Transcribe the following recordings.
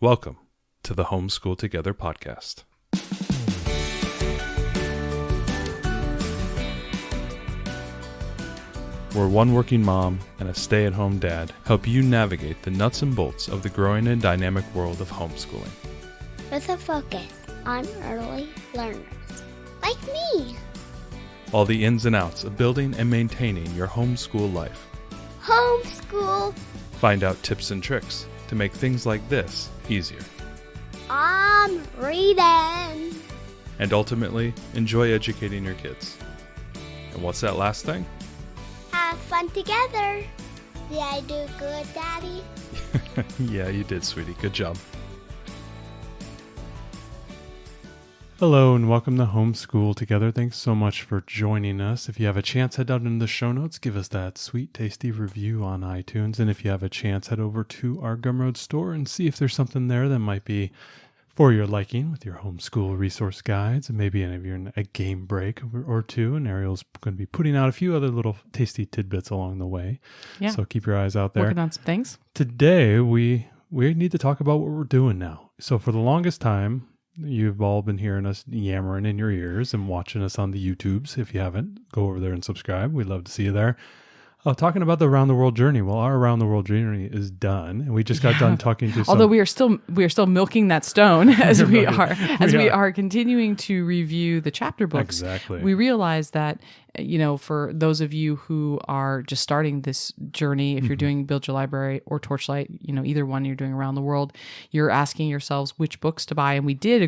Welcome to the Homeschool Together podcast. Where one working mom and a stay-at-home dad help you navigate the nuts and bolts of the growing and dynamic world of homeschooling. With a focus on early learners, like me. All the ins and outs of building and maintaining your homeschool life. Homeschool. Find out tips and tricks to make things like this easier. I'm reading. And ultimately, enjoy educating your kids. And what's that last thing? Have fun together. Did I do good, Daddy? Yeah, you did, sweetie. Good job. Hello and welcome to Homeschool Together. Thanks so much for joining us. If you have a chance, head out into the show notes. Give us that sweet, tasty review on iTunes. And if you have a chance, head over to our Gumroad store and see if there's something there that might be for your liking with your homeschool resource guides. And maybe if you're in a game break or two, and Ariel's going to be putting out a few other little tasty tidbits along the way. Yeah. So keep your eyes out there. Working on some things. Today, we need to talk about what we're doing now. So for the longest time, you've all been hearing us yammering in your ears and watching us on the YouTubes. If you haven't, go over there and subscribe. We'd love to see you there. Talking about the Around the World journey. Well, our Around the World journey is done, and we just got done talking to some... Although we are still milking that stone as we are continuing to review the chapter books. Exactly. We realize that, for those of you who are just starting this journey, if you're doing Build Your Library or Torchlight, either one you're doing Around the World, you're asking yourselves which books to buy. And we did a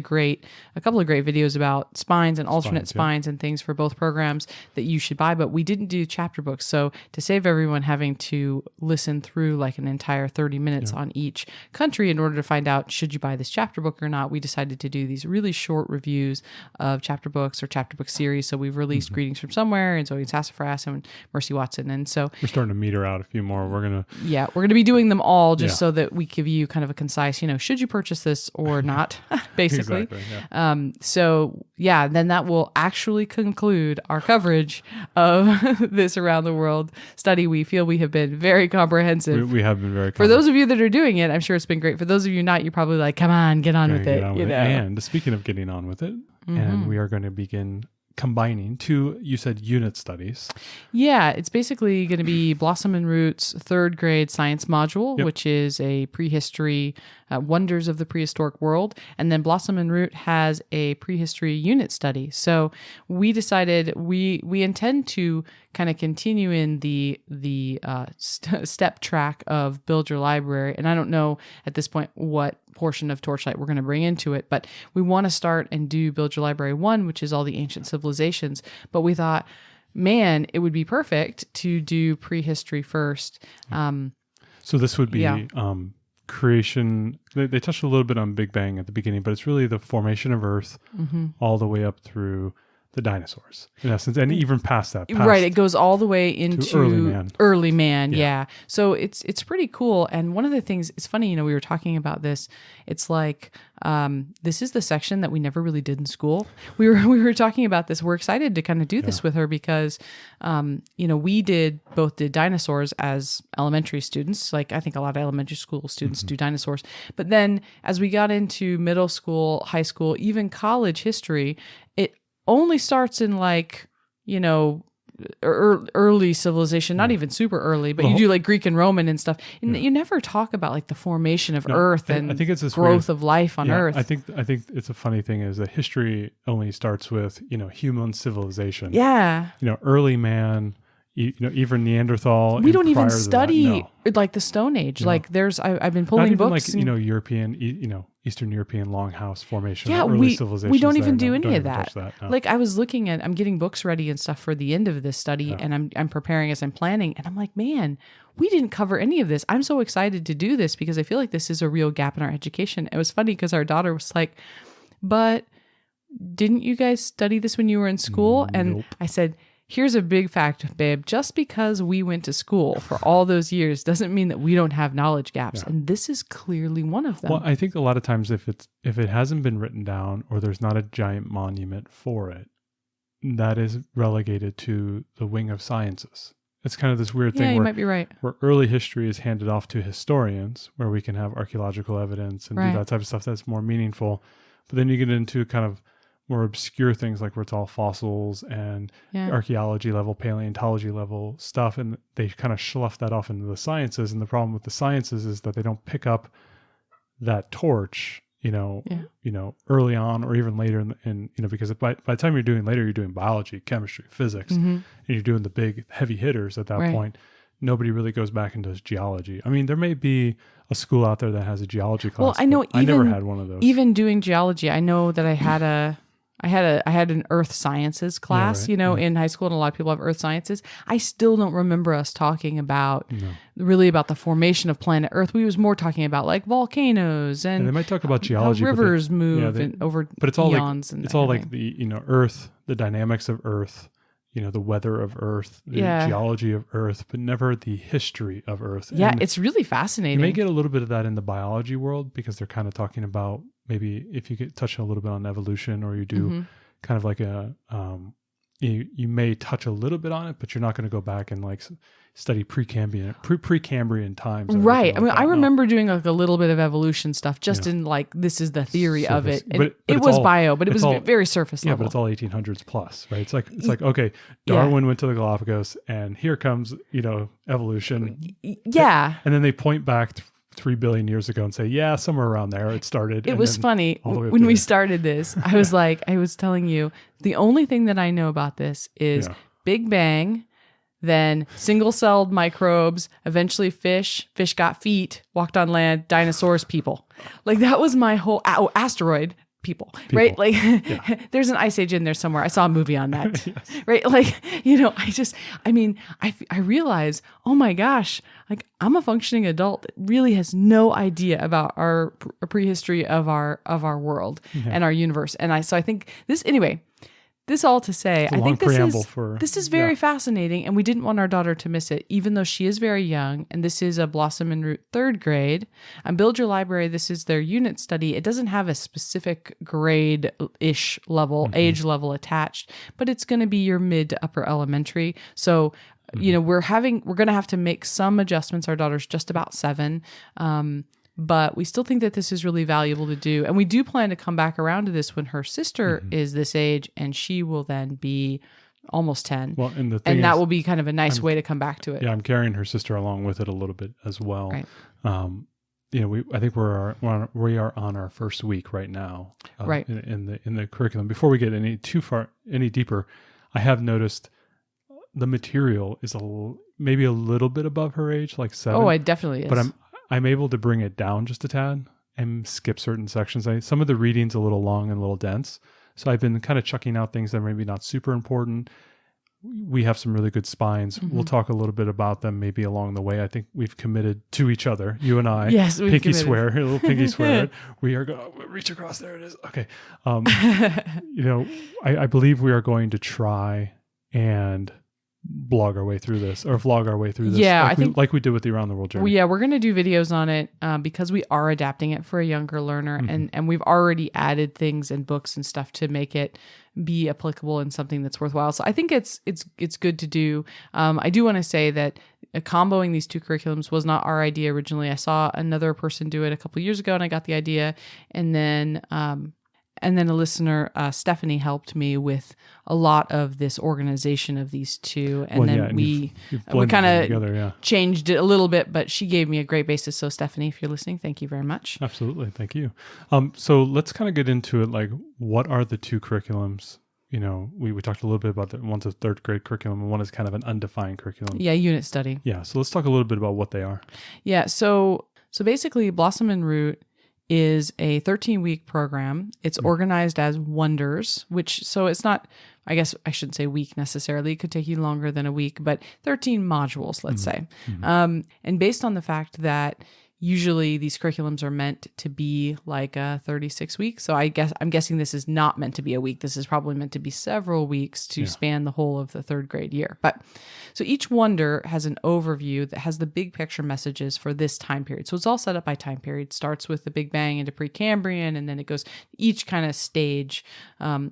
couple of great videos about spines and alternate spines and things for both programs that you should buy, but we didn't do chapter books. So to save everyone having to listen through like an entire 30 minutes on each country in order to find out should you buy this chapter book or not, we decided to do these really short reviews of chapter books or chapter book series. So we've released Greetings from Somewhere and Zoe Sassafras and Mercy Watson. And so we're starting to meter out a few more. We're going to be doing them all just so that we give you kind of a concise, should you purchase this or not, basically. Exactly, Then that will actually conclude our coverage of this Around the World study. We feel we have been very comprehensive. We have been very comprehensive. For those of you that are doing it, I'm sure it's been great. For those of you not, you're probably like, come on, get on with it. And speaking of getting on with it, and we are going to begin combining two, you said unit studies. Yeah, it's basically going to be Blossom and Root's third grade science module, which is a prehistory, wonders of the prehistoric world. And then Blossom and Root has a prehistory unit study. So we decided we intend to kind of continue in the step track of Build Your Library. And I don't know at this point what portion of Torchlight we're going to bring into it, but we want to start and do Build Your Library 1, which is all the ancient civilizations. But we thought, man, it would be perfect to do prehistory first. So this would be creation. They touched a little bit on Big Bang at the beginning, but it's really the formation of Earth all the way up through the dinosaurs, in essence, and even past that. Right, it goes all the way into early man. Yeah. So it's pretty cool. And one of the things, it's funny, we were talking about this. It's like this is the section that we never really did in school. We were talking about this. We're excited to kind of do this with her because we did dinosaurs as elementary students. Like I think a lot of elementary school students do dinosaurs. But then as we got into middle school, high school, even college history, it only starts in early civilization, not even super early, but you do like Greek and Roman and stuff. And you never talk about like the formation of Earth and I think it's this growth of life on Earth. I think it's a funny thing is that history only starts with, human civilization. Yeah. Early man, even Neanderthal. We don't even study like the Stone Age. No. Like I've been pulling books. Like, European, Eastern European longhouse formation. Yeah, we don't even do any of that. No. Like I was looking at, I'm getting books ready and stuff for the end of this study, and I'm preparing as I'm planning, and I'm like, man, we didn't cover any of this. I'm so excited to do this because I feel like this is a real gap in our education. It was funny because our daughter was like, but didn't you guys study this when you were in school? And I said, here's a big fact, babe. Just because we went to school for all those years doesn't mean that we don't have knowledge gaps. And this is clearly one of them. Well, I think a lot of times if it hasn't been written down or there's not a giant monument for it, that is relegated to the wing of sciences. it's kind of this weird Yeah, thing you where might be right. early history is handed off to historians, where we can have archaeological evidence and Right. do that type of stuff that's more meaningful. But then you get into kind of more obscure things like where it's all fossils and Yeah. archaeology level, paleontology level stuff, and they kind of slough that off into the sciences. And the problem with the sciences is that they don't pick up that torch, early on or even later in because by the time you're doing later, you're doing biology, chemistry, physics, Mm-hmm. and you're doing the big heavy hitters at that Right. point. Nobody really goes back and does geology. I mean, there may be a school out there that has a geology class. Well, I know but I never even- had one of those. Even doing geology, I know that I had an earth sciences class, right. in high school, and a lot of people have earth sciences. I still don't remember us talking about No. really about the formation of planet Earth. We was more talking about like volcanoes And and they might talk about geology, how but they- rivers move they- and over but it's all eons. like and it's all like everything. the Earth, the dynamics of Earth, the weather of Earth, the Yeah. geology of Earth, but never the history of Earth. Yeah, And it's really you fascinating. may get a little bit of that in the biology world because they're kind of talking about maybe if you get touch a little bit on evolution, or you do Mhm. kind of like you may touch a little bit on it, but you're not going to go back and like study Precambrian times. or Right. anything I mean, like I that. No. remember doing like a little bit of evolution stuff just Yeah. in like, this is the theory of Surface. it. And But it it's was all- bio, but it it's was all- very surface Yeah, level. but it's all 1800s plus, right? It's like okay, Darwin went to the Galapagos, and here comes evolution, Yeah. and then they point back 3 billion years ago and say, yeah, somewhere around there it started. It and was then funny all the way up when to we here. started this. I was telling you, the only thing that I know about this is Yeah. Big Bang, then single-celled microbes, eventually fish got feet, walked on land, dinosaurs, people. Like that was my whole asteroid people, right? Like there's an ice age in there somewhere. I saw a movie on that, right? Like, I realize, oh my gosh, like I'm a functioning adult that really has no idea about our prehistory of our world and our universe. And I think this, anyway, this all to say, a I long think preamble this is very fascinating, and we didn't want our daughter to miss it, even though she is very young. And this is a Blossom and Root 3rd grade. And Build Your Library, this is their unit study. It doesn't have a specific grade-ish level, age level attached, but it's going to be your mid to upper elementary. So, we're going to have to make some adjustments. Our daughter's just about 7. But we still think that this is really valuable to do. And we do plan to come back around to this when her sister is this age, and she will then be almost 10. Well, and the thing that is, will be kind of a nice way to come back to it. yeah, I'm carrying her sister along with it a little bit as well. Right. I think we are on our first week right now, Right. in the curriculum. Before we get any deeper, I have noticed the material is maybe a little bit above her age, like 7. Oh, it definitely is. But I'm able to bring it down just a tad and skip certain sections. Some of the reading's a little long and a little dense, so I've been kind of chucking out things that are maybe not super important. We have some really good spines. We'll talk a little bit about them maybe along the way. I think we've committed to each other, you and I. Yes, we've pinky committed. swear, a little pinky swear. We are going to reach across. There it is. Okay. I believe we are going to try and blog our way through this, or vlog our way through this. Yeah, I think think like we did with the Around the World Journey. Well, yeah, we're going to do videos on it because we are adapting it for a younger learner, and we've already added things and books and stuff to make it be applicable and something that's worthwhile. So I think it's good to do. I do want to say that comboing these two curriculums was not our idea originally. I saw another person do it a couple years ago, and I got the idea, and then a listener, Stephanie, helped me with a lot of this organization of these two. And we blended kind them of together, yeah. changed it a little bit, but she gave me a great basis. So Stephanie, if you're listening, thank you very much. Absolutely. Thank you. So let's kind of get into it. Like, what are the two curriculums? We talked a little bit about that. One's a 3rd grade curriculum and one is kind of an undefined curriculum. Yeah, unit study. Yeah. So let's talk a little bit about what they are. Yeah. So basically, Blossom and Root is a 13-week program. It's organized as wonders, so it's not, I guess I shouldn't say week necessarily. It could take you longer than a week, but 13 modules, let's say. And based on the fact that usually these curriculums are meant to be like a 36 weeks. So I'm guessing this is not meant to be a week. This is probably meant to be several weeks to span the whole of the 3rd grade year. But so each wonder has an overview that has the big picture messages for this time period. So it's all set up by time period. It starts with the Big Bang into Precambrian, and then it goes each kind of stage of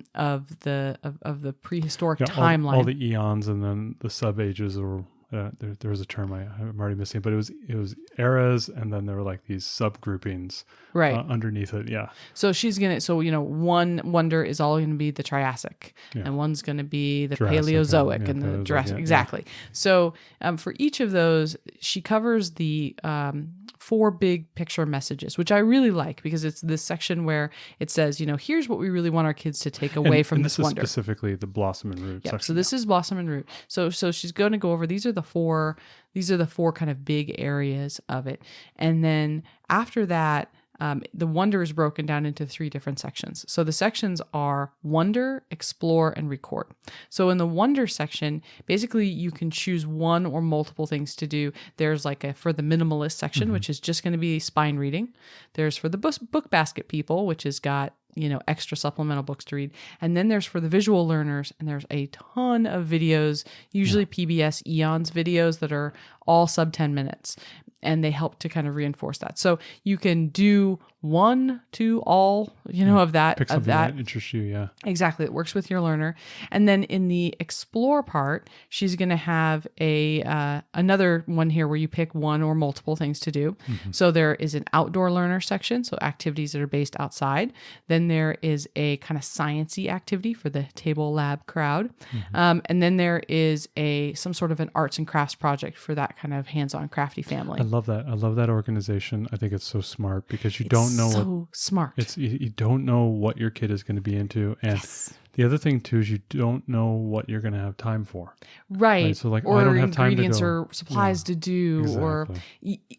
the prehistoric timeline. All the eons and then the sub ages, or there was a term I'm already missing, but it was eras, and then there were like these subgroupings Right. underneath it. Yeah. So she's going to, so, one wonder is all going to be the Triassic, Yeah. and one's going to be the Jurassic, Paleozoic yeah, and the Paleozoic, Jurassic. yeah, Exactly. So for each of those, she covers the 4 big picture messages, which I really like, because it's this section where it says, here's what we really want our kids to take away from and this this is wonder. specifically the blossom and root Yep. section. So this is blossom and root. So she's going to go over, these are the four kind of big areas of it. And then after that, the wonder is broken down into 3 different sections. So the sections are wonder, explore, and record. So in the wonder section, basically you can choose one or multiple things to do. There's for the minimalist section, which is just going to be spine reading. There's for the book basket people, which has got extra supplemental books to read. And then there's for the visual learners, and there's a ton of videos, usually PBS Eons videos that are all sub 10 minutes. And they help to kind of reinforce that. So you can do 1 to all, of that. Pick something that interests you, yeah. Exactly. It works with your learner. And then in the explore part, she's going to have another one here where you pick one or multiple things to do. Mm-hmm. So there is an outdoor learner section, so activities that are based outside. Then there is a kind of sciencey activity for the table lab crowd. Mm-hmm. And then there is some sort of an arts and crafts project for that kind of hands-on crafty family. I love that. I love that organization. I think it's so smart, because you don't know smart. You don't know what your kid is going to be into, and the other thing too is you don't know what you're going to have time for. Right. So or I don't have time ingredients to go. or supplies to do, exactly. or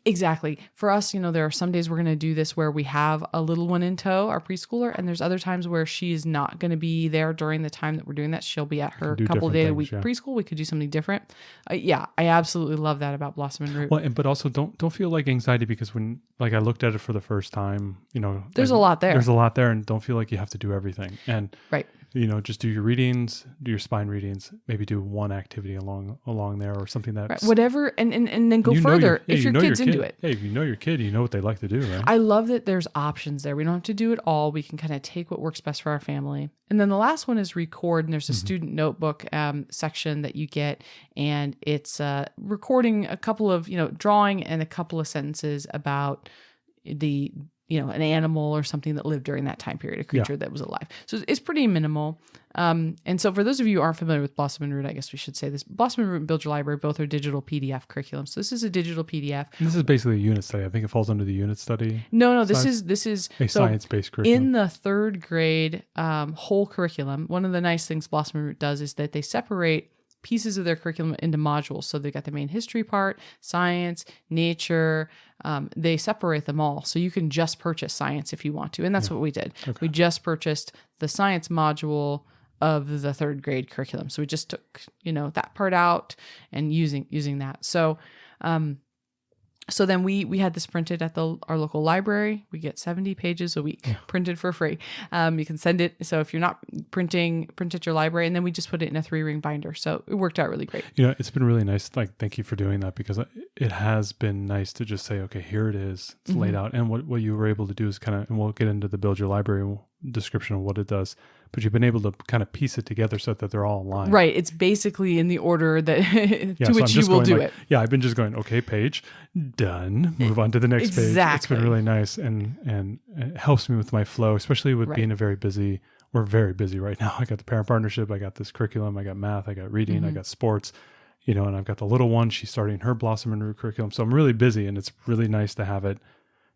exactly. For us, there are some days we're going to do this where we have a little one in tow, our preschooler, and there's other times where she's not going to be there during the time that we're doing that. She'll be at her couple day a week preschool. We could do something different. I absolutely love that about Blossom and Root. Well, but also don't feel like anxiety, because when I looked at it for the first time, there's a lot there. There's a lot there, and don't feel like you have to do everything. And right. Just do your readings, do your spine readings, maybe do one activity along there, or something that's right. Whatever, and then go further if your kid's into it. Hey, if you know your kid, you know what they like to do, right? I love that there's options there. We don't have to do it all. We can kind of take what works best for our family. And then the last one is record, and there's a student notebook section that you get, and it's recording a couple of, drawing and a couple of sentences about an animal or something that lived during that time period, a creature that was alive. So it's pretty minimal. And so for those of you who aren't familiar with Blossom and Root, I guess we should say this. Blossom and Root and Build Your Library both are digital PDF curriculums. So this is a digital PDF. And this is basically a unit study. I think it falls under the unit study. No, this is a science-based curriculum. In the 3rd grade whole curriculum, one of the nice things Blossom and Root does is that they separate pieces of their curriculum into modules. So they've got the main history part, science, nature. They separate them all. So you can just purchase science if you want to. And that's what we did. Okay. We just purchased the science module of the 3rd grade curriculum. So we just took, that part out and using that. So, so then we had this printed at our local library. We get 70 pages a week printed for free. You can send it. So if you're not print at your library, and then we just put it in a 3-ring binder. So it worked out really great. It's been really nice. Thank you for doing that, because it has been nice to just say, okay, here it is. It's laid out. And what you were able to do is and we'll get into the Build Your Library description of what it does, but you've been able to kind of piece it together so that they're all aligned. Right. It's basically in the order that to which you will do it. Yeah, I've been just going, okay, page, done. Move on to the next page. It's been really nice, and it helps me with my flow, especially with being we're very busy right now. I got the parent partnership, I got this curriculum, I got math, I got reading, I got sports, and I've got the little one. She's starting her Blossom and Root curriculum. So I'm really busy, and it's really nice to have it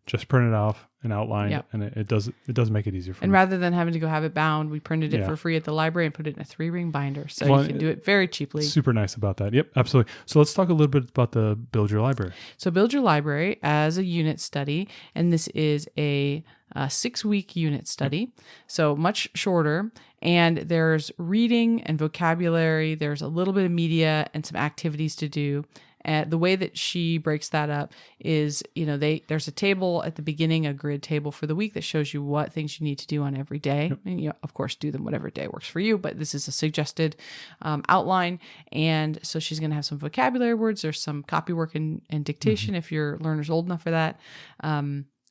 just print it off and outline, and it does make it easier for me. And rather than having to go have it bound, we printed it for free at the library and put it in a 3-ring binder. So you can do it very cheaply. Super nice about that. Yep, absolutely. So let's talk a little bit about the Build Your Library. So Build Your Library as a unit study, and this is a 6-week unit study, so much shorter. And there's reading and vocabulary. There's a little bit of media and some activities to do. And the way that she breaks that up is, there's a table at the beginning, a grid table for the week that shows you what things you need to do on every day. Yep. And of course, do them whatever day works for you, but this is a suggested outline. And so she's going to have some vocabulary words. There's some copy work and dictation if your learner's old enough for that.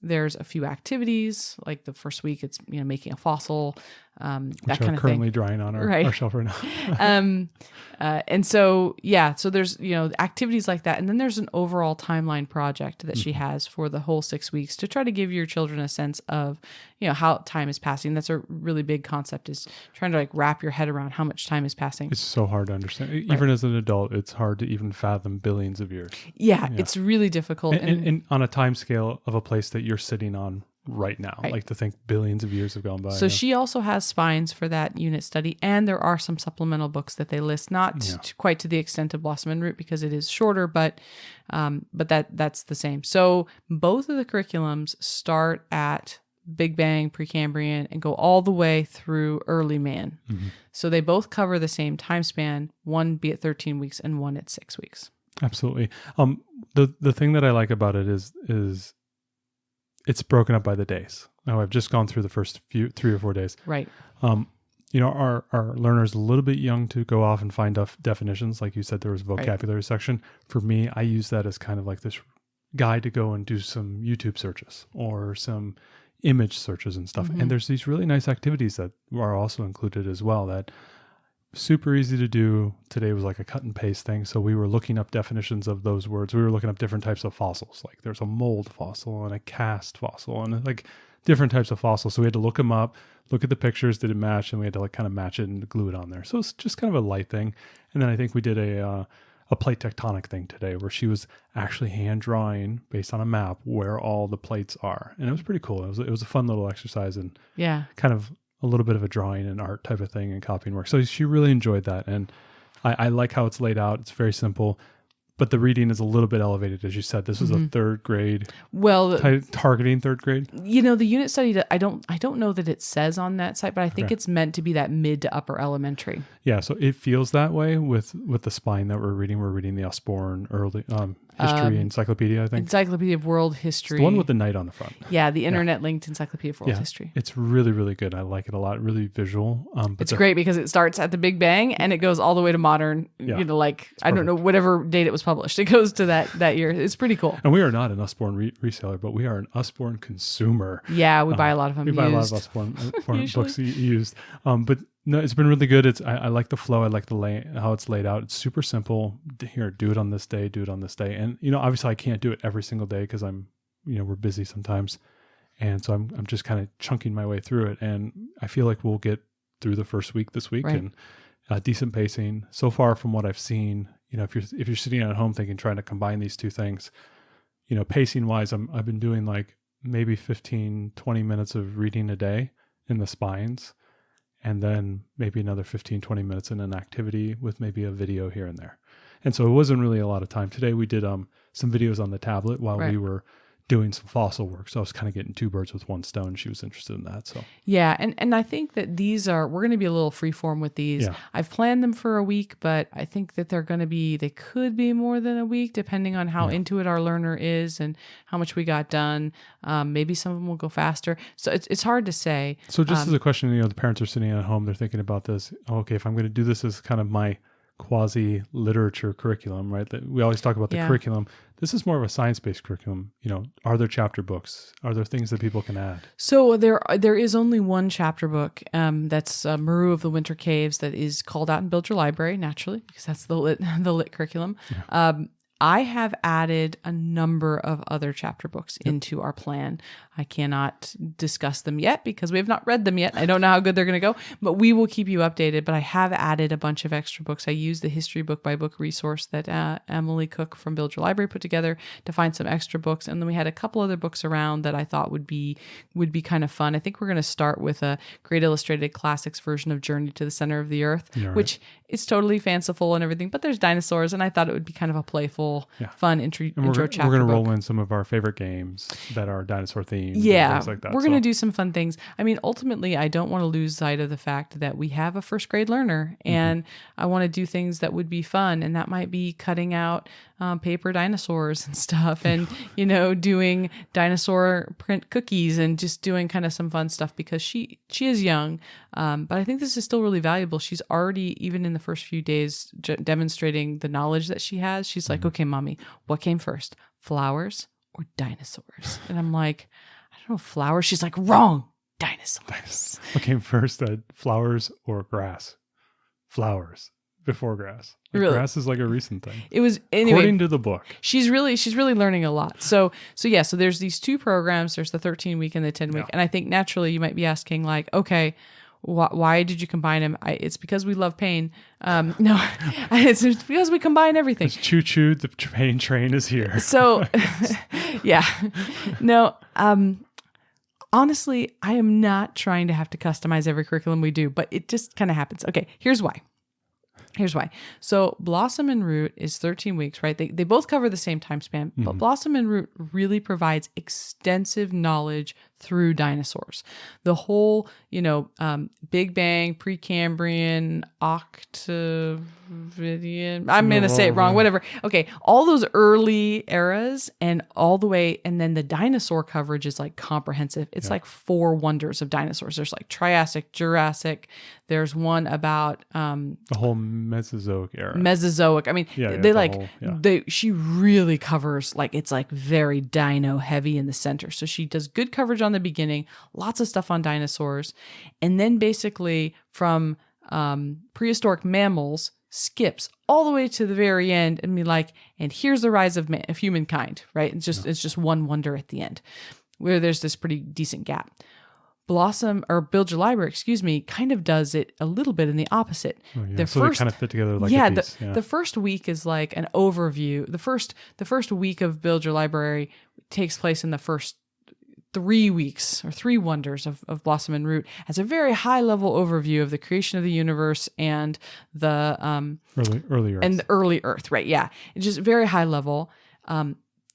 There's a few activities, like the first week, it's making a fossil. that kind of currently thing. drying on our, Right. our shelf right now. And so, so there's, activities like that. And then there's an overall timeline project that she has for the whole 6 weeks to try to give your children a sense of, how time is passing. That's a really big concept, is trying to like wrap your head around how much time is passing. It's so hard to understand. Even as an adult, it's hard to even fathom billions of years. Yeah. It's really difficult. And on a time scale of a place that you're sitting on right now, Right. like to think billions of years have gone by. So she also has spines for that unit study, and there are some supplemental books that they list, not quite to the extent of Blossom and Root because it is shorter, but that's the same. So both of the curriculums start at Big Bang, Precambrian, and go all the way through Early Man. So they both cover the same time span, one be at 13 weeks and one at 6 weeks. Absolutely. The thing that I like about it is it's broken up by the days. Now I've just gone through the first 3 or 4 days. Right. Our learners a little bit young to go off and find definitions. Like you said, there was a vocabulary section. For me, I use that as kind of like this guide to go and do some YouTube searches or some image searches and stuff. And there's these really nice activities that are also included as well that super easy to do. Today was like a cut and paste thing. So we were looking up definitions of those words. We were looking up different types of fossils. Like there's a mold fossil and a cast fossil and like different types of fossils. So we had to look them up, look at the pictures, did it match? And we had to like kind of match it and glue it on there. So it's just kind of a light thing. And then I think we did a plate tectonic thing today where she was actually hand drawing based on a map where all the plates are. And it was pretty cool. It was a fun little exercise and kind of a little bit of a drawing and art type of thing and copying work. So she really enjoyed that. And I like how it's laid out. It's very simple, but the reading is a little bit elevated. As you said, this is a third grade. Well, targeting third grade. The unit study, I don't know that it says on that site, but I think it's meant to be that mid to upper elementary. Yeah. So it feels that way with the spine that we're reading. We're reading the Osborne early history encyclopedia, I think. Encyclopedia of World History. It's the one with the knight on the front. Yeah, the internet linked Encyclopedia of World History. It's really, really good. I like it a lot. Really visual. It's great because it starts at the Big Bang and it goes all the way to modern, I don't know, whatever date it was published. It goes to that year. It's pretty cool. And we are not an Usborne reseller, but we are an Usborne consumer. Yeah, we buy a lot of them We used. buy a lot of Usborne books used. But no, it's been really good. I like the flow. I like how it's laid out. It's super simple. Here, do it on this day. Do it on this day. And obviously, I can't do it every single day because we're busy sometimes, and so I'm just kind of chunking my way through it. And I feel like we'll get through the first week this week and decent pacing so far from what I've seen. If you're sitting at home trying to combine these two things, pacing wise, I've been doing like maybe 15, 20 minutes of reading a day in the spines. And then maybe another 15, 20 minutes in an activity with maybe a video here and there. And so it wasn't really a lot of time. Today we did some videos on the tablet while we were doing some fossil work. So I was kind of getting 2 birds with 1 stone. She was interested in that. So yeah, and I think that we're going to be a little freeform with these. Yeah. I've planned them for a week, but I think that they could be more than a week depending on how into it our learner is and how much we got done. Maybe some of them will go faster. So it's hard to say. So just as a question, the parents are sitting at home, they're thinking about this. Okay, if I'm going to do this as kind of my quasi literature curriculum, right? That we always talk about the curriculum. This is more of a science-based curriculum. Are there chapter books? Are there things that people can add? So there is only one chapter book. That's Maru of the Winter Caves that is called out in Build Your Library, naturally, because that's the lit curriculum. Yeah. I have added a number of other chapter books into our plan. I cannot discuss them yet because we have not read them yet. I don't know how good they're going to go, but we will keep you updated. But I have added a bunch of extra books. I used the history book by book resource that Emily Cook from Build Your Library put together to find some extra books. And then we had a couple other books around that I thought would be kind of fun. I think we're going to start with a Great Illustrated Classics version of Journey to the Center of the Earth, which is totally fanciful and everything, but there's dinosaurs. And I thought it would be kind of a playful, fun intro chapter We're going to book. roll in some of our favorite games that are dinosaur themed. Yeah, and things like that. We're going to do some fun things. I mean, ultimately, I don't want to lose sight of the fact that we have a first grade learner and I want to do things that would be fun. And that might be cutting out paper dinosaurs and stuff and, doing dinosaur print cookies and just doing kind of some fun stuff because she is young. But I think this is still really valuable. She's already, even in the first few days, demonstrating the knowledge that she has. She's like, okay, mommy, what came first? Flowers or dinosaurs? And I'm like, I don't know, flowers. She's like, wrong. dinosaurs. Okay, first, flowers or grass? Flowers before grass. Like, Really? grass is like a recent thing. It was anyway. According to the book. She's really learning a lot. So there's these two programs. There's the 13-week and the 10-week, and I think naturally you might be asking like, okay, why did you combine them? It's because we love pain. No, it's because we combine everything. It's choo-choo, the pain train is here. So, yeah, no. Honestly, I am not trying to have to customize every curriculum we do, but it just kind of happens. Okay, here's why. So Blossom and Root is 13 weeks, right? They both cover the same time span, but Blossom and Root really provides extensive knowledge through dinosaurs. The whole, Big Bang, Precambrian, Octavidian, I'm going to say it wrong, whatever. Okay, all those early eras and all the way, and then the dinosaur coverage is like comprehensive. It's like 4 wonders of dinosaurs. There's like Triassic, Jurassic. There's one about the whole Mesozoic era. Mesozoic. I mean, she really covers, like, it's like very dino heavy in the center. So she does good coverage on the beginning, lots of stuff on dinosaurs, and then basically from prehistoric mammals skips all the way to the very end and be like, and here's the rise of humankind, right? It's just one wonder at the end, where there's this pretty decent gap. Build Your Library, kind of does it a little bit in the opposite. Oh, yeah. They kind of fit together like a piece. The first week is like an overview. The first week of Build Your Library takes place in the first 3 weeks or 3 wonders of Blossom and Root as a very high level overview of the creation of the universe and the early Earth. And the early Earth, right? Yeah, it's just very high level.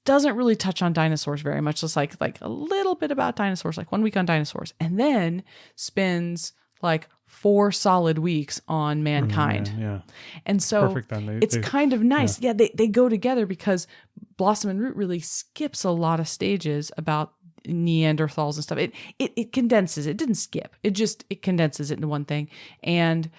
Doesn't really touch on dinosaurs very much. Just like a little bit about dinosaurs, like 1 week on dinosaurs, and then spends like 4 solid weeks on mankind. Yeah. And so perfect then. It's kind of nice. Yeah, they go together because Blossom and Root really skips a lot of stages about Neanderthals and stuff. It condenses. It didn't skip. It condenses it into one thing. And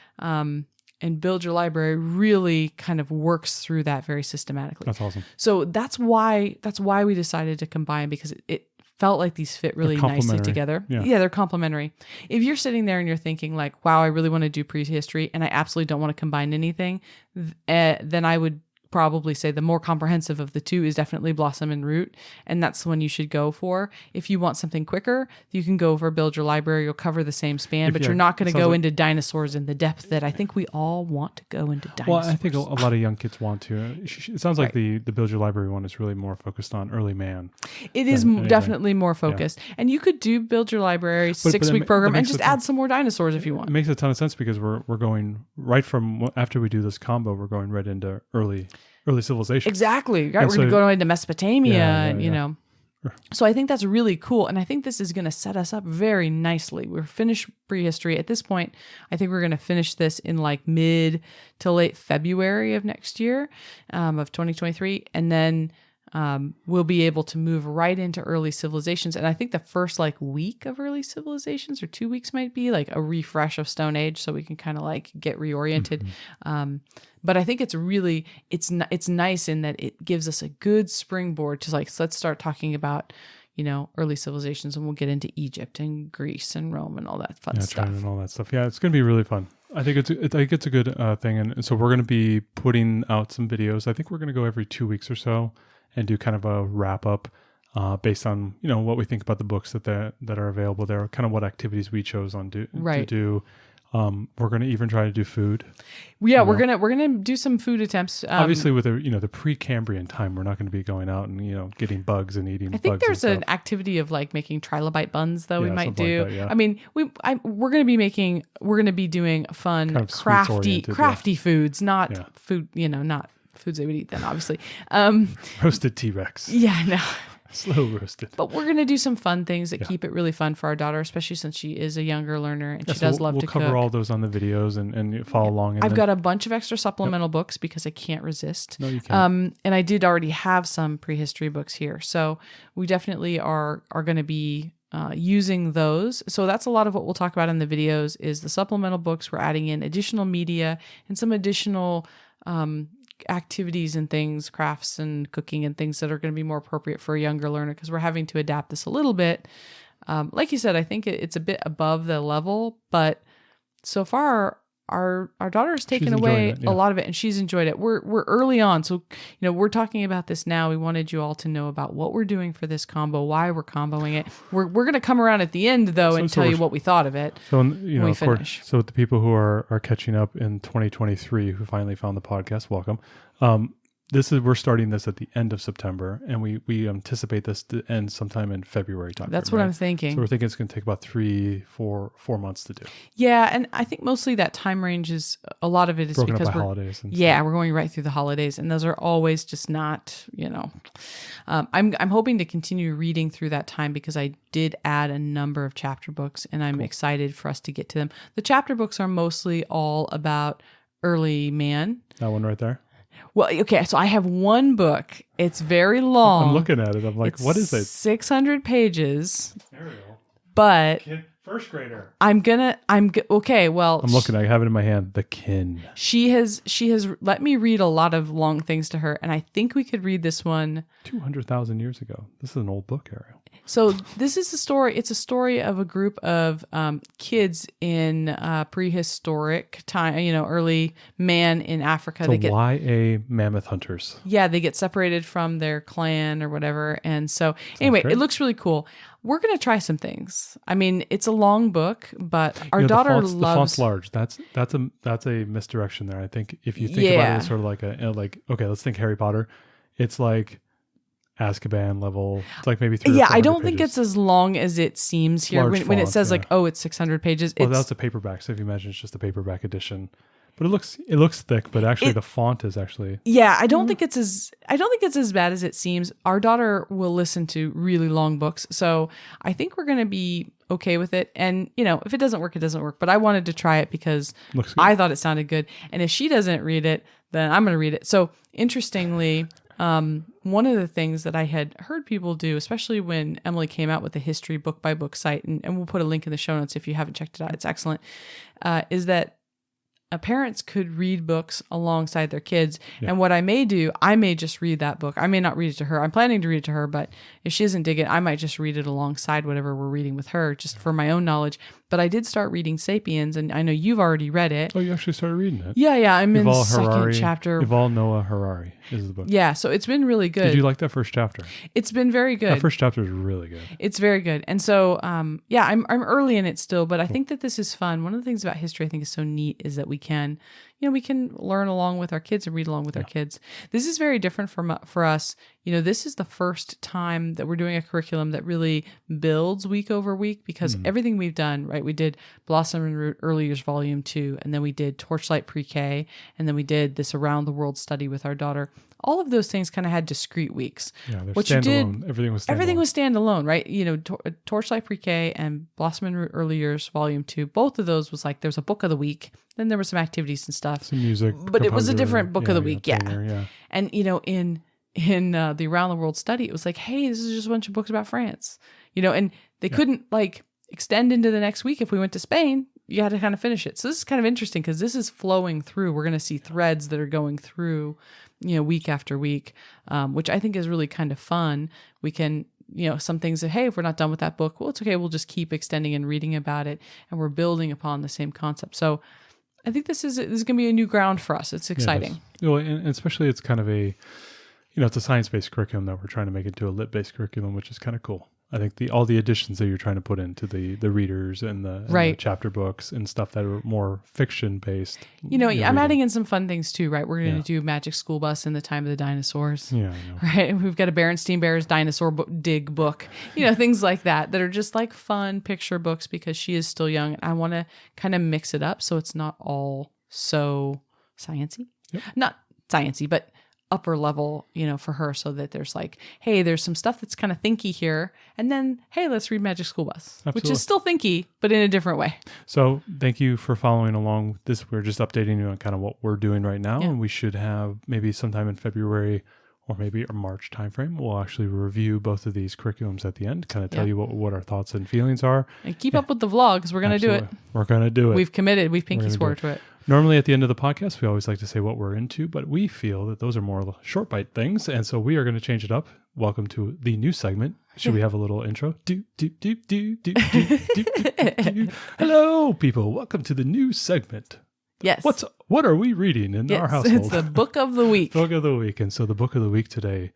Build Your Library really kind of works through that very systematically. That's awesome. So that's why we decided to combine, because it felt like these fit really nicely together. Yeah, they're complementary. If you're sitting there and you're thinking like, wow, I really want to do prehistory and I absolutely don't want to combine anything, then I would probably say the more comprehensive of the two is definitely Blossom and Root, and that's the one you should go for. If you want something quicker, you can go for Build Your Library. You'll cover the same span, but you're not going to go into dinosaurs in the depth that I think we all want to go into dinosaurs. Well, I think a lot of young kids want to. It sounds like the Build Your Library one is really more focused on early man. It is definitely more focused. Yeah. And you could do Build Your Library 6-week program and just add some more dinosaurs if you want. It makes a ton of sense because we're going right from after we do this combo, we're going right into early civilization. Exactly. Right. We're going to go into Mesopotamia, you know. So I think that's really cool. And I think this is going to set us up very nicely. We're finished prehistory. At this point, I think we're going to finish this in like mid to late February of next year, of 2023. And then we'll be able to move right into early civilizations. And I think the first like week of early civilizations or 2 weeks might be like a refresh of Stone Age, so we can kind of like get reoriented. But I think it's really, it's nice in that it gives us a good springboard to like, so let's start talking about, you know, early civilizations, and we'll get into Egypt and Greece and Rome and all that fun stuff. China and all that stuff. Yeah, it's going to be really fun. I think it's a good thing. And so we're going to be putting out some videos. I think we're going to go every 2 weeks or so and do kind of a wrap up based on, you know, what we think about the books that are available there, kind of what activities we chose to do. We're going to even try to do food. Yeah, we're gonna do some food attempts. Obviously, with the Precambrian time, we're not going to be going out and getting bugs and eating. I think there's an activity of like making trilobite buns, though we might do. Like that, yeah. I mean, we're going to be doing fun, kind of crafty foods, not food. Not foods they would eat then, obviously. Roasted T-Rex. Yeah, no. Slow roasted. But we're going to do some fun things that keep it really fun for our daughter, especially since she is a younger learner and she does love to cook. We'll cover all those on the videos and follow along. I've got a bunch of extra supplemental books because I can't resist. No, you can't. And I did already have some prehistory books here. So we definitely are going to be using those. So that's a lot of what we'll talk about in the videos is the supplemental books. We're adding in additional media and some additional activities and things, crafts and cooking and things that are going to be more appropriate for a younger learner, because we're having to adapt this a little bit Like you said, I think it's a bit above the level, but so far our daughter has taken away a lot of it, and she's enjoyed it. We're early on, so we're talking about this now. We wanted you all to know about what we're doing for this combo, why we're comboing it. We're going to come around at the end though and tell you what we thought of it. So when we finish. So the people who are catching up in 2023 who finally found the podcast, welcome. We're starting this at the end of September, and we anticipate this to end sometime in February time. That's what I'm thinking. So we're thinking it's going to take about 4 months to do. Yeah, and I think mostly that time range is a lot of it is broken because up by holidays. We're going right through the holidays, and those are always just not. I'm hoping to continue reading through that time because I did add a number of chapter books, and I'm excited for us to get to them. The chapter books are mostly all about early man. That one right there. Well, okay, so I have one book. It's very long. I'm looking at it. I'm like, what is it? 600 pages. Ariel. But first grader. Okay, well. I'm looking. I have it in my hand. The Kin. She has let me read a lot of long things to her, and I think we could read this one 200,000 years ago. This is an old book, Ariel. So this is a story. It's a story of a group of kids in prehistoric time, early man in Africa. So YA mammoth hunters. Yeah, they get separated from their clan or whatever. And so anyway, it looks really cool. We're going to try some things. I mean, it's a long book, but our daughter loves... The font's large. That's a misdirection there. I think if you think about it as sort of like okay, let's think Harry Potter. It's like Azkaban level. It's like maybe 3 or 400 I don't pages. think it's as long as it seems here when it says it's 600 pages. Well, that's a paperback. So if you imagine it's just a paperback edition, but it looks thick. But actually, the font is actually I don't think it's as bad as it seems. Our daughter will listen to really long books, so I think we're going to be okay with it. And if it doesn't work, it doesn't work. But I wanted to try it because I thought it sounded good. And if she doesn't read it, then I'm going to read it. So interestingly. One of the things that I had heard people do, especially when Emily came out with the history book by book site, and we'll put a link in the show notes if you haven't checked it out, it's excellent, is that parents could read books alongside their kids. Yeah. And what I may do, I may just read that book. I may not read it to her. I'm planning to read it to her, but if she doesn't dig it, I might just read it alongside whatever we're reading with her, just for my own knowledge. But I did start reading Sapiens, and I know you've already read it. Oh, you actually started reading it? Yeah. I'm in the second chapter. Yuval Noah Harari is the book. Yeah, so it's been really good. Did you like that first chapter? It's been very good. That first chapter is really good. It's very good. And so, I'm early in it still, but I think that this is fun. One of the things about history I think is so neat is that we can learn along with our kids and read along with our kids. This is very different for us. This is the first time that we're doing a curriculum that really builds week over week, because everything we've done, right? We did Blossom and Root Early Years Volume 2, and then we did Torchlight Pre-K, and then we did this Around the World study with our daughter. All of those things kind of had discrete weeks. Yeah, they're standalone. Everything was standalone, right? Torchlight Pre-K and Blossom and Root Early Years Volume 2, both of those was like, there's a book of the week, then there were some activities and stuff. Some music. But it was a different book of the week, yeah. And, in the Around the World study, it was like, hey, this is just a bunch of books about France, and they couldn't extend into the next week. If we went to Spain, you had to kind of finish it. So this is kind of interesting because this is flowing through. We're going to see threads that are going through, week after week, which I think is really kind of fun. We can, some things that, hey, if we're not done with that book, well, it's okay. We'll just keep extending and reading about it, and we're building upon the same concept. So I think this is going to be a new ground for us. It's exciting. Yeah, and especially it's kind of it's a science-based curriculum that we're trying to make into a lit-based curriculum, which is kind of cool. I think all the additions that you're trying to put into the readers and the chapter books and stuff that are more fiction-based. I'm adding in some fun things too, right? We're going to do Magic School Bus in the Time of the Dinosaurs. Yeah, I know. Right? We've got a Berenstain Bears dinosaur dig book, things like that are just like fun picture books because she is still young. I want to kind of mix it up so it's not all so sciencey. Yep. Not sciencey, but upper level, for her, so that there's like, hey, there's some stuff that's kind of thinky here, and then, hey, let's read Magic School Bus. Absolutely. Which is still thinky, but in a different way. So thank you for following along with this. We're just updating you on kind of what we're doing right now, and we should have maybe sometime in February or maybe a March timeframe, we'll actually review both of these curriculums at the end, kind of tell you what our thoughts and feelings are. And keep up with the vlog because we're going to do it. We're going to do it. We've committed. We've pinky swore to it. Normally at the end of the podcast, we always like to say what we're into, but we feel that those are more short bite things. And so we are going to change it up. Welcome to the new segment. Should we have a little intro? Hello, people. Welcome to the new segment. Yes. What are we reading in our household? It's the book of the week. Book of the week. And so the book of the week today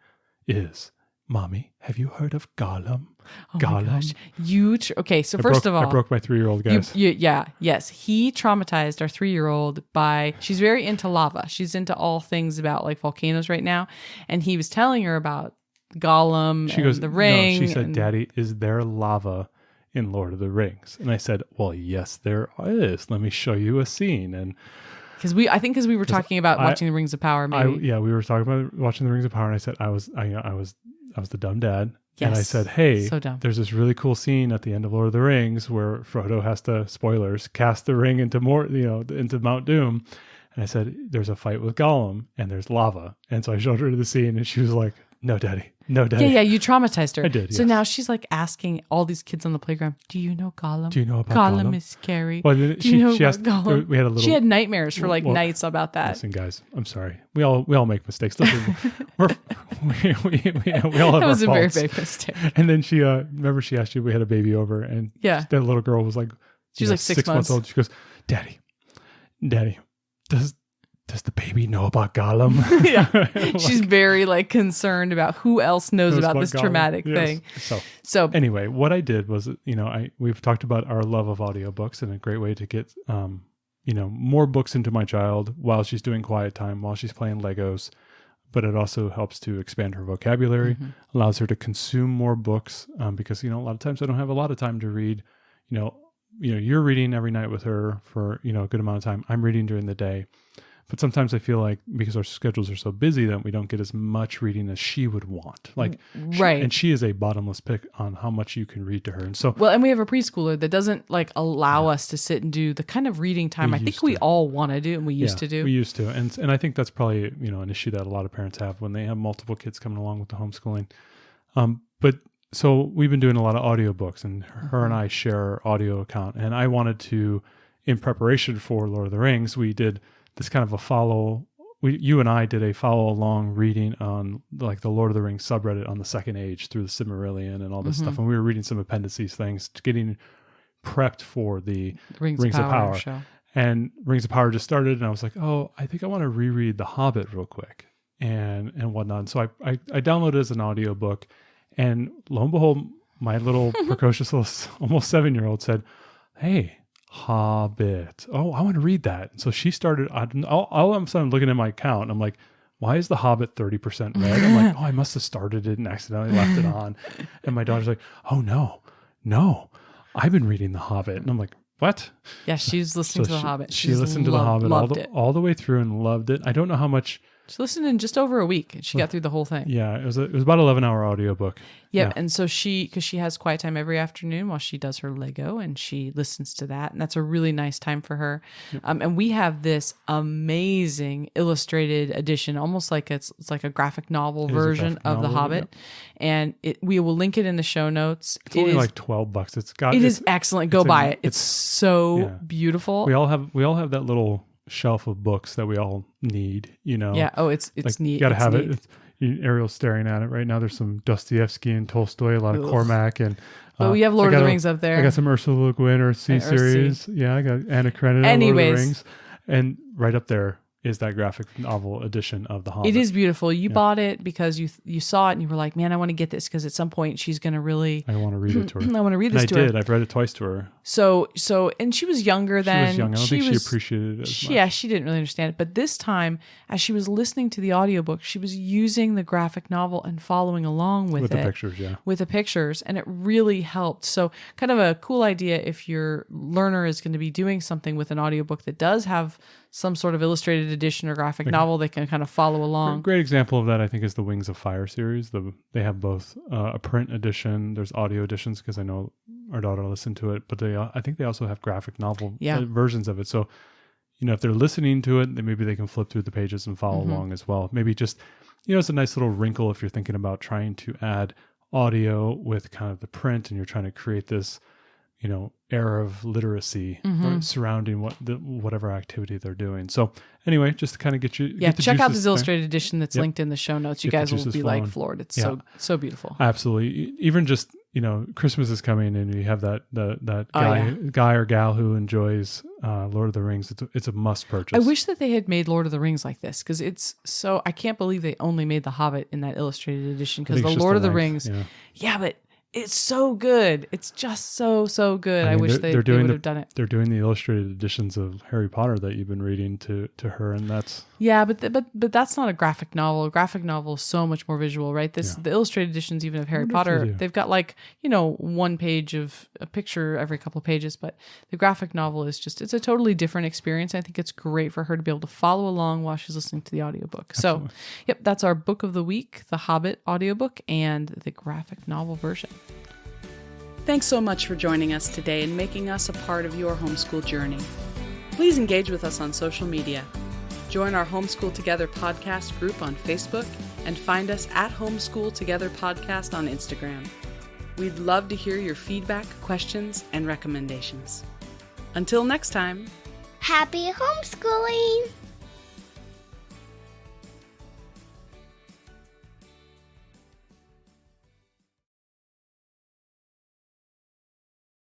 is, Mommy, have you heard of Gollum? Oh Gollum. my gosh. Okay, so first of all, I broke my 3-year-old, guys. Yes. He traumatized our 3-year-old she's very into lava. She's into all things about like volcanoes right now. And he was telling her about Gollum the ring. No, she said, Daddy, is there lava in Lord of the Rings? And I said, well, yes, there is. Let me show you a scene. And because we were talking about watching the Rings of Power. Maybe. We were talking about watching the Rings of Power. And I said, I was the dumb dad. Yes, and I said, hey, so dumb. There's this really cool scene at the end of Lord of the Rings where Frodo has to, spoilers, cast the ring into into Mount Doom. And I said, there's a fight with Gollum and there's lava. And so I showed her the scene and she was like, no, Daddy. Yeah, you traumatized her. I did, So yes. now she's like asking all these kids on the playground, do you know Gollum? Do you know about Gollum? Gollum is scary. Well, then do you know she asked, Gollum? We had a little. She had nightmares for nights about that. Listen, guys, I'm sorry. We all make mistakes. Listen, we all have That our was a very faults. big mistake. And then she remember she asked you, we had a baby over, and that little girl was like, she was like 6 months old. She goes, Daddy, does the baby know about Gollum? Yeah. She's very like concerned about who else knows about this Gollum. traumatic thing. So anyway, what I did was, we've talked about our love of audiobooks, and a great way to get, more books into my child while she's doing quiet time, while she's playing Legos. But it also helps to expand her vocabulary, allows her to consume more books, because, a lot of times I don't have a lot of time to read. You're reading every night with her for, a good amount of time. I'm reading during the day. But sometimes I feel like because our schedules are so busy that we don't get as much reading as she would want. Right. And she is a bottomless pit on how much you can read to her. And so, and we have a preschooler that doesn't like allow us to sit and do the kind of reading time I think we all want to do and we used to do. We used to. And I think that's probably, an issue that a lot of parents have when they have multiple kids coming along with the homeschooling. But so we've been doing a lot of audiobooks, and her and I share our audio account. And I wanted to, in preparation for Lord of the Rings, we did this kind of you and I did a follow along reading on like the Lord of the Rings subreddit on the Second Age through the Silmarillion and all this stuff. And we were reading some appendices things, getting prepped for the Rings of Power show. And Rings of Power just started, and I was like, oh, I think I want to reread The Hobbit real quick and whatnot. And so I downloaded it as an audiobook, and lo and behold, my little precocious little almost 7-year-old said, hey, Hobbit. Oh, I want to read that. So she started, all of a sudden I'm looking at my account, and I'm like, why is The Hobbit 30% read? I'm like, oh, I must have started it and accidentally left it on. And my daughter's like, oh, no, I've been reading The Hobbit. And I'm like, what? Yeah, she's listening to The Hobbit. She listened to The Hobbit all the way through and loved it. I don't know how much. She listened in just over a week, and she got through the whole thing. Yeah, it was about 11-hour audiobook. Yep. Yeah. And so because she has quiet time every afternoon while she does her Lego, and she listens to that. And that's a really nice time for her. Yep. And we have this amazing illustrated edition, almost like it's like a graphic novel version of The Hobbit. Yep. And we will link it in the show notes. It's only like $12. It is excellent. Go buy it. It's so beautiful. We all have that little shelf of books that we all need, Yeah. Oh, it's like, neat. You gotta have it. Ariel's staring at it right now. There's some Dostoevsky and Tolstoy, a lot of Cormac, and we have Lord of the Rings up there. I got some Ursula Le Guin or C series. Yeah, I got Anna Karenina, Lord of the Rings, and right up there is that graphic novel edition of The Hobbit. It is beautiful. You bought it because you saw it and you were like, man, I want to get this because at some point she's going to really... I want to read it to her. I want to read this to her. I did. I've read it twice to her. So, and she was younger then. She was young. I don't think she appreciated it as much. Yeah, she didn't really understand it. But this time, as she was listening to the audiobook, she was using the graphic novel and following along with it. With the pictures, yeah. With the pictures. And it really helped. So kind of a cool idea if your learner is going to be doing something with an audiobook that does have some sort of illustrated edition or graphic novel, they can kind of follow along. A great example of that, I think, is the Wings of Fire series. They have both a print edition. There's audio editions because I know our daughter listened to it, but I think they also have graphic novel versions of it. So, if they're listening to it, then maybe they can flip through the pages and follow along as well. Maybe just it's a nice little wrinkle if you're thinking about trying to add audio with kind of the print and you're trying to create this, era of literacy surrounding whatever activity they're doing. So anyway, just to kind of get you, check out this illustrated edition that's linked in the show notes. You guys will be like floored. It's so beautiful. Absolutely. Even just, Christmas is coming and you have that guy or gal who enjoys Lord of the Rings. It's a must purchase. I wish that they had made Lord of the Rings like this, because I can't believe they only made The Hobbit in that illustrated edition, because the Lord of the Rings, but it's so good. It's just so good. I wish they would have done it. They're doing the illustrated editions of Harry Potter that you've been reading to her, and that's but that's not a graphic novel. A graphic novel is so much more visual, right? The illustrated editions, even of Harry Potter, they've got one page of a picture every couple of pages, but the graphic novel is it's a totally different experience. I think it's great for her to be able to follow along while she's listening to the audiobook. Absolutely. So, that's our book of the week, The Hobbit audiobook and the graphic novel version. Thanks so much for joining us today and making us a part of your homeschool journey. Please engage with us on social media. Join our Homeschool Together podcast group on Facebook and find us at Homeschool Together Podcast on Instagram. We'd love to hear your feedback, questions, and recommendations. Until next time, Happy homeschooling!